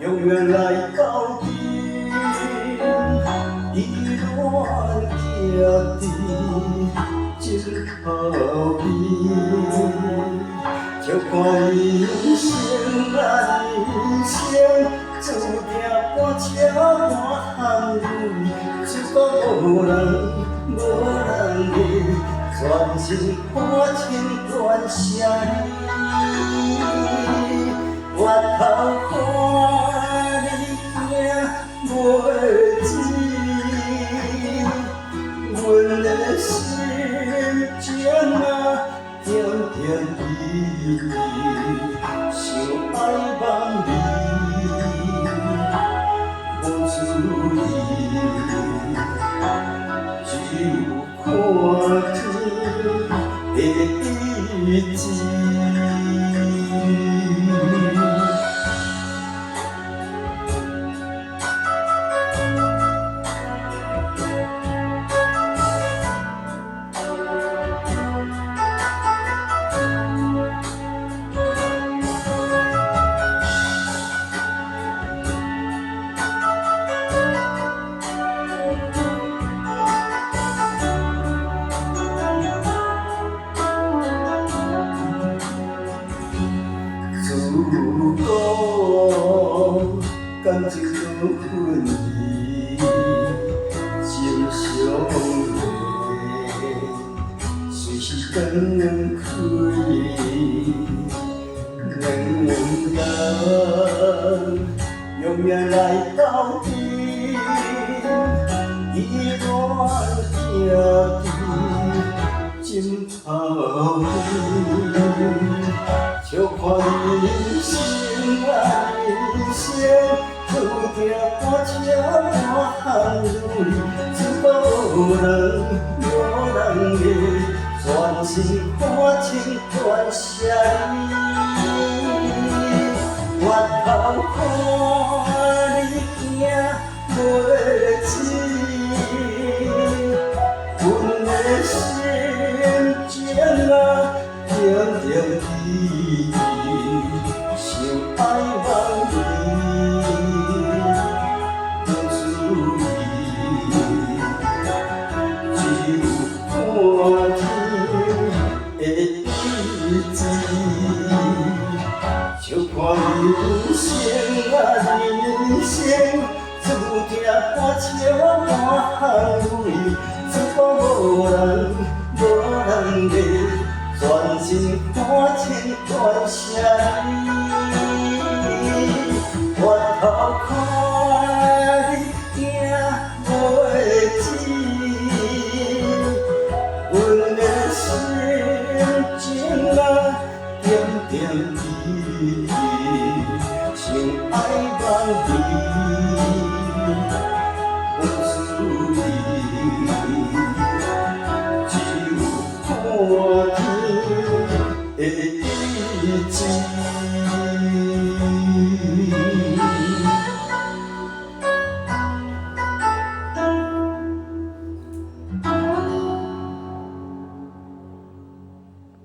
永远来到底，依然徛伫真后边。就看人生啊人生，注定半车半项泪，只讲无人的，全心看情断舍离。回头看你行袂止，阮的心情啊点点滴滴，想爱望你，无注意，只有看天的意志。如果感情都分离，心相连，随时断开，两人永远来到底，依然徛伫真后边。就看人生啊人生，注定半车半项泪，只讲无人的，全心看情断舍离。回头看你行袂止，阮的心情啊点点滴滴，想爱望你，无注意，只有看天的意志。就看人生啊人生，注定半笑半含泪，只讲无人的。全心看情断舍离，回头看你行袂止，阮的心情啊点点滴滴，想爱望你，无注意，只有看天。